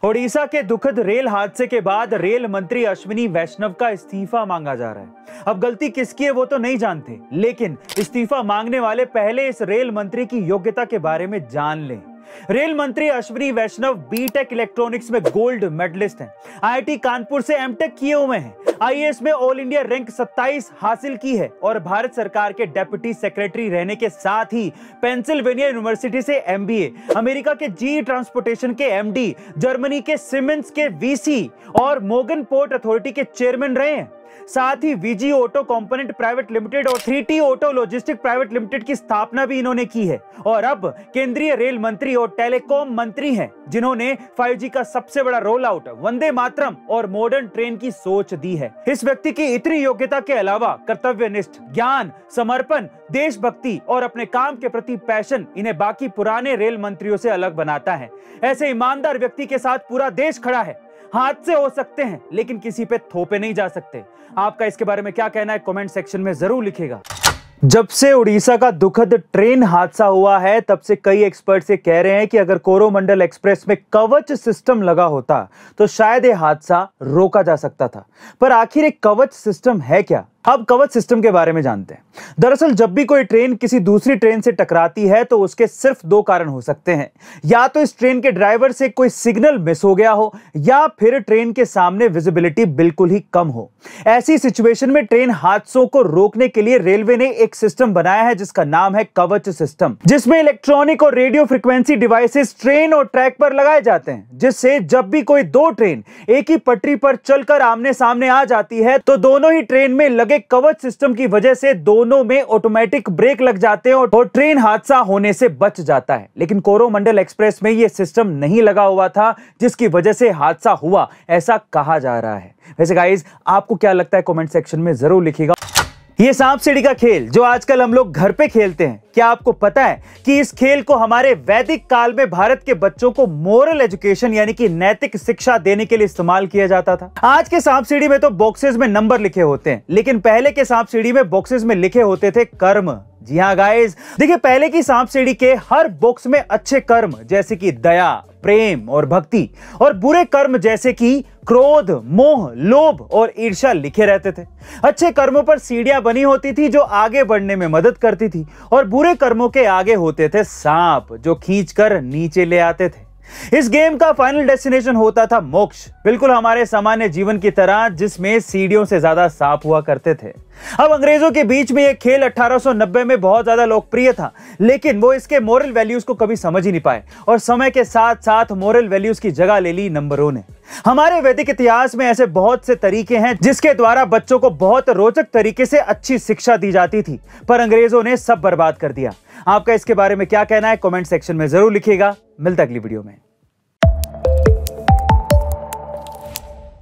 ओडिशा के दुखद रेल हादसे के बाद रेल मंत्री अश्विनी वैष्णव का इस्तीफा मांगा जा रहा है। अब गलती किसकी है वो तो नहीं जानते, लेकिन इस्तीफा मांगने वाले पहले इस रेल मंत्री की योग्यता के बारे में जान लें। रेल मंत्री अश्विनी वैष्णव बीटेक इलेक्ट्रॉनिक्स में गोल्ड मेडलिस्ट हैं। आईआईटी कानपुर से एमटेक किए हुए हैं। आईएएस में ऑल इंडिया रैंक 27 हासिल की है और भारत सरकार के डेप्यूटी सेक्रेटरी रहने के साथ ही पेंसिल्वेनिया यूनिवर्सिटी से एमबीए, अमेरिका के जी ट्रांसपोर्टेशन के एमडी, जर्मनी के सिमेंस के वीसी और मोगन पोर्ट अथॉरिटी के चेयरमैन रहे हैं। साथ ही VG auto component private limited और 3T auto logistic private limited की स्थापना भी इन्होंने की है और अब केंद्रीय रेल मंत्री और टेलीकॉम मंत्री हैं, जिन्होंने 5G का सबसे बड़ा रोल आउट, वंदे मातरम और मॉडर्न ट्रेन की सोच दी है। इस व्यक्ति की इतनी योग्यता के अलावा कर्तव्यनिष्ठ, ज्ञान, समर्पण, देशभक्ति और अपने काम के प्रति पैशन इन्हें बाकी पुराने रेल मंत्रियों से अलग बनाता है। ऐसे ईमानदार व्यक्ति के साथ पूरा देश खड़ा है। हादसे हो सकते हैं लेकिन किसी पे थोपे नहीं जा सकते। आपका इसके बारे में क्या कहना है कमेंट सेक्शन में जरूर लिखिएगा। जब से उड़ीसा का दुखद ट्रेन हादसा हुआ है तब से कई एक्सपर्ट्स ये कह रहे हैं कि अगर कोरोमंडल एक्सप्रेस में कवच सिस्टम लगा होता तो शायद ये हादसा रोका जा सकता था। पर आखिर एक कवच सिस्टम है क्या? अब कवच सिस्टम के बारे में जानते हैं। दरअसल जब भी कोई ट्रेन किसी दूसरी ट्रेन से टकराती है तो उसके सिर्फ दो कारण हो सकते हैं। या तो इस ट्रेन के ड्राइवर से कोई सिग्नल मिस हो गया हो या फिर ट्रेन के सामने विजिबिलिटी बिल्कुल ही कम हो। ऐसी सिचुएशन में ट्रेन हादसों को रोकने के लिए रेलवे ने एक सिस्टम बनाया है जिसका नाम है कवच सिस्टम, जिसमें इलेक्ट्रॉनिक और रेडियो फ्रीक्वेंसी डिवाइसेस ट्रेन और ट्रैक पर लगाए जाते हैं, जिससे जब भी कोई दो ट्रेन एक ही पटरी पर चलकर आमने सामने आ जाती है तो दोनों ही ट्रेन में लगे कवच सिस्टम की वजह से दोनों में ऑटोमेटिक ब्रेक लग जाते हैं और ट्रेन हादसा होने से बच जाता है। लेकिन कोरोमंडल एक्सप्रेस में यह सिस्टम नहीं लगा हुआ था, जिसकी वजह से हादसा हुआ, ऐसा कहा जा रहा है। वैसे गाइस, आपको क्या लगता है कमेंट सेक्शन में जरूर लिखिएगा। ये सांप सीढ़ी का खेल जो आजकल हम लोग घर पे खेलते हैं, क्या आपको पता है कि इस खेल को हमारे वैदिक काल में भारत के बच्चों को मोरल एजुकेशन यानी कि नैतिक शिक्षा देने के लिए इस्तेमाल किया जाता था? आज के सांप सीढ़ी में तो बॉक्सेस में नंबर लिखे होते हैं, लेकिन पहले के सांप सीढ़ी में बॉक्सेस में लिखे होते थे कर्म। जी हाँ गाइस, देखिए पहले की सांप सीढ़ी के हर बॉक्स में अच्छे कर्म जैसे कि दया, प्रेम और भक्ति और बुरे कर्म जैसे कि क्रोध, मोह, लोभ और ईर्ष्या लिखे रहते थे। अच्छे कर्मों पर सीढ़ियां बनी होती थी जो आगे बढ़ने में मदद करती थी और बुरे कर्मों के आगे होते थे सांप जो खींचकर नीचे ले आते थे। इस गेम का फाइनल डेस्टिनेशन होता था मोक्ष, बिल्कुल हमारे सामान्य जीवन की तरह, जिसमें सीढ़ियों से ज्यादा सांप हुआ करते थे। अब अंग्रेजों के बीच में यह खेल 1890 में बहुत ज्यादा लोकप्रिय था, लेकिन वो इसके मोरल वैल्यूज को कभी समझ ही नहीं पाए और समय के साथ साथ मोरल वैल्यूज की जगह ले ली नंबरों ने। हमारे वैदिक इतिहास में ऐसे बहुत से तरीके हैं जिसके द्वारा बच्चों को बहुत रोचक तरीके से अच्छी शिक्षा दी जाती थी, पर अंग्रेजों ने सब बर्बाद कर दिया। आपका इसके बारे में क्या कहना है कमेंट सेक्शन में जरूर लिखिएगा। मिलता है अगली वीडियो में।